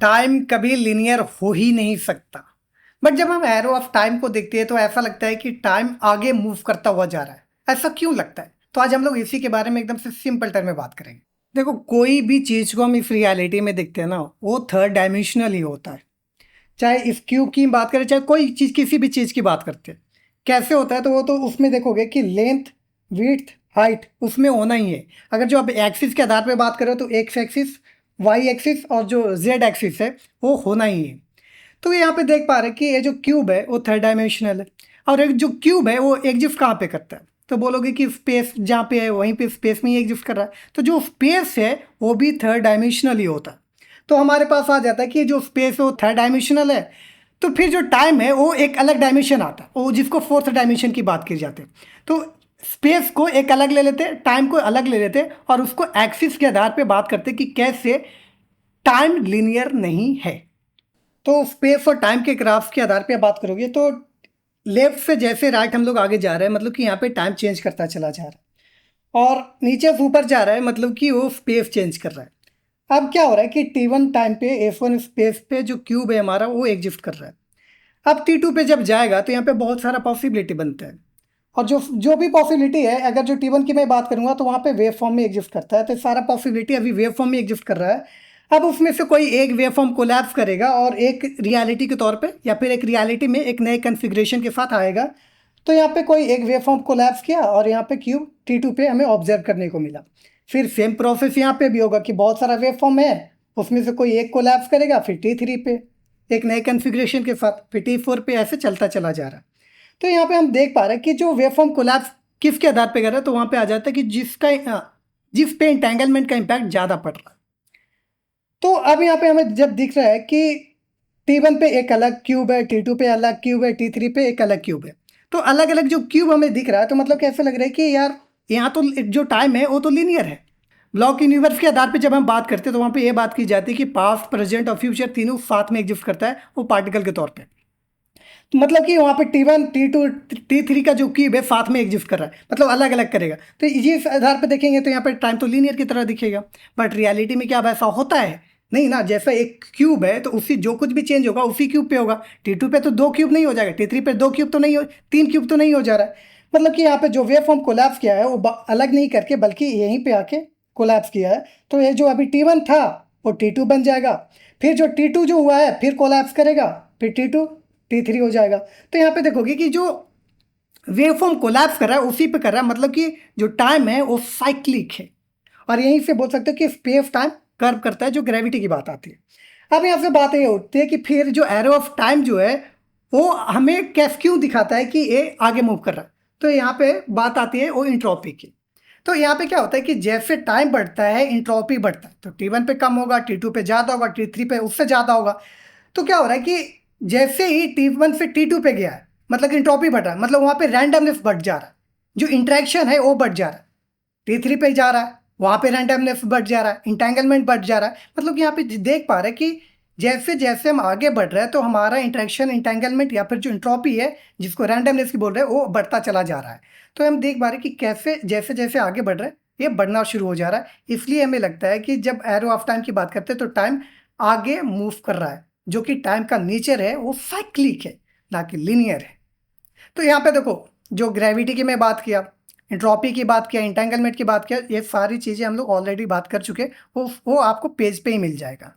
Time कभी linear हो ही नहीं सकता। बट जब हम एरो ऑफ टाइम को देखते हैं तो ऐसा लगता है कि टाइम आगे मूव करता हुआ जा रहा है। ऐसा क्यों लगता है? तो आज हम लोग इसी के बारे में एकदम से सिंपल टर्म में बात करेंगे। देखो, कोई भी चीज को हम इस रियलिटी में देखते हैं ना, वो थर्ड डायमेंशनल ही होता है। चाहे इस क्यूब की बात करें, चाहे कोई चीज, किसी भी चीज की बात करते हैं, कैसे होता है तो वो तो उसमें देखोगे कि लेंथ, विड्थ, हाइट उसमें होना ही है। अगर जो आप एक्सिस के आधार पे बात करो तो एक्स एक्सिस, वाई एक्सिस और जो जेड एक्सिस है वो होना ही है। तो यहाँ पे देख पा रहे हैं कि ये जो क्यूब है वो थर्ड डायमेंशनल है। और एक जो क्यूब है वो एग्जिस्ट कहाँ पे करता है? तो बोलोगे कि स्पेस जहाँ पे है वहीं पे स्पेस में ही एग्जिस्ट कर रहा है। तो जो स्पेस है वो भी थर्ड डायमेंशनल ही होता है। तो हमारे पास आ जाता है कि जो स्पेस है वो थर्ड डायमेंशनल है। तो फिर जो टाइम है वो एक अलग डायमेंशन आता है, वो जिसको फोर्थ डायमेंशन की बात की जाती है। तो स्पेस को एक अलग ले लेते हैं, टाइम को अलग ले लेते हैं और उसको एक्सिस के आधार पे बात करते हैं कि कैसे टाइम लिनियर नहीं है। तो स्पेस और टाइम के ग्राफ के आधार पे बात करोगे तो लेफ्ट से जैसे राइट हम लोग आगे जा रहे हैं, मतलब कि यहाँ पे टाइम चेंज करता चला जा रहा है, और नीचे से ऊपर जा रहा है, मतलब कि वो स्पेस चेंज कर रहा है। अब क्या हो रहा है कि T1 टाइम पे F1 स्पेस पे जो क्यूब है हमारा वो एग्जिस्ट कर रहा है। अब T2 पे जब जाएगा तो यहाँ पे बहुत सारा पॉसिबिलिटी बनता है। और जो जो भी पॉसिबिलिटी है, अगर जो T1 की मैं बात करूंगा तो वहाँ पे वेव फॉर्म में एग्जिस्ट करता है। तो सारा पॉसिबिलिटी अभी वेव फॉर्म में एग्जिस्ट कर रहा है। अब उसमें से कोई एक वेव फॉर्म कोलैप्स करेगा और एक रियलिटी के तौर पे या फिर एक रियलिटी में एक नए कन्फिग्रेशन के साथ आएगा। तो यहाँ पे कोई एक वेव फॉर्म कोलैप्स किया और यहाँ पे क्यूब T2 पे हमें ऑब्जर्व करने को मिला। फिर सेम प्रोसेस यहाँ पे भी होगा कि बहुत सारा वेव फॉर्म है, उसमें से कोई एक कोलैप्स करेगा, फिर T3 पे एक नए कन्फिग्रेशन के साथ, फिर T4 पे, ऐसे चलता चला जा रहा है। तो यहाँ पे हम देख पा रहे हैं कि जो वेवफॉर्म कोलैप्स किसके आधार पे कर रहा है, तो वहां पे आ जाता है कि जिस पे इंटेंगलमेंट का इम्पैक्ट ज़्यादा पड़ रहा है। तो अब यहाँ पे हमें जब दिख रहा है कि T1 पे एक अलग क्यूब है, T2 पे अलग क्यूब है, T3 पे एक अलग क्यूब है, तो अलग अलग जो क्यूब हमें दिख रहा है, तो मतलब कैसे लग रहा है कि यार यहाँ तो जो टाइम है वो तो लीनियर है। ब्लॉक यूनिवर्स के आधार पे जब हम बात करते हैं तो वहाँ पे ये बात की जाती है कि पास्ट, प्रेजेंट और फ्यूचर तीनों साथ में एग्जिस्ट करता है वो पार्टिकल के तौर पे। तो मतलब कि वहाँ पे T1, T2, T3 का जो क्यूब है साथ में एग्जिस्ट कर रहा है, मतलब अलग अलग करेगा। तो इस आधार पे देखेंगे तो यहाँ पे टाइम तो लीनियर की तरह दिखेगा। बट रियलिटी में क्या वैसा होता है? नहीं ना। जैसा एक क्यूब है तो उसी जो कुछ भी चेंज होगा उसी क्यूब पे होगा। T2 पे तो दो क्यूब नहीं हो जाएगा, T3 पे दो क्यूब तो नहीं हो, तीन क्यूब तो नहीं हो जा रहा है। मतलब कि यहाँ पे जो वेव फॉर्म कोलैप्स किया है वो अलग नहीं करके बल्कि यहीं पे आके कोलैप्स किया है। तो ये जो अभी T1 था वो T2 बन जाएगा, फिर जो T2 जो हुआ है फिर कोलैप्स करेगा, फिर T2 T3 हो जाएगा। तो यहाँ पे देखोगे कि जो वेव फॉर्म कोलैप्स कर रहा है उसी पे कर रहा है, मतलब कि जो टाइम है वो साइक्लिक है। और यहीं से बोल सकते हो कि स्पेस टाइम कर्व करता है, जो ग्रेविटी की बात आती है। अब यहाँ से बात ये उठती है कि फिर जो एरो ऑफ टाइम जो है वो हमें कैस क्यों दिखाता है कि ये आगे मूव कर रहा है। तो यहाँ पे बात आती है वो इंट्रोपी की। तो यहाँ पे क्या होता है कि जैसे टाइम बढ़ता है इंट्रोपी बढ़ता है। तो T1 पे कम होगा, T2 पे ज़्यादा होगा, T3 पे उससे ज़्यादा होगा। तो क्या हो रहा है कि जैसे ही T1 से T2 पे गया है, मतलब कि इंट्रोपी बढ़ रहा है, मतलब वहाँ पे रैंडमनेस बढ़ जा रहा है, जो इंटरेक्शन है वो बढ़ जा रहा है। T3 पे जा रहा है, वहाँ पे रैंडमनेस बढ़ जा रहा है, इंटेंगलमेंट बढ़ जा रहा है। मतलब कि यहाँ पे देख पा रहे हैं कि जैसे जैसे हम आगे बढ़ रहे हैं तो हमारा इंटरेक्शन, इंटेंगलमेंट या फिर जो इंट्रोपी है जिसको रैंडमनेस की बोल रहे हैं वो बढ़ता चला जा रहा है। तो हम देख पा रहे हैं कि कैसे जैसे जैसे आगे बढ़ रहे हैं ये बढ़ना शुरू हो जा रहा है। इसलिए हमें लगता है कि जब एरो ऑफ टाइम की बात करते हैं तो टाइम आगे मूव कर रहा है, जो कि टाइम का नेचर है वो साइक्लिक है, ना कि लिनियर है। तो यहाँ पे देखो, जो ग्रेविटी की मैं बात किया, एंट्रोपी की बात किया, इंटेंगलमेंट की बात किया, ये सारी चीज़ें हम लोग ऑलरेडी बात कर चुके, वो आपको पेज पे ही मिल जाएगा।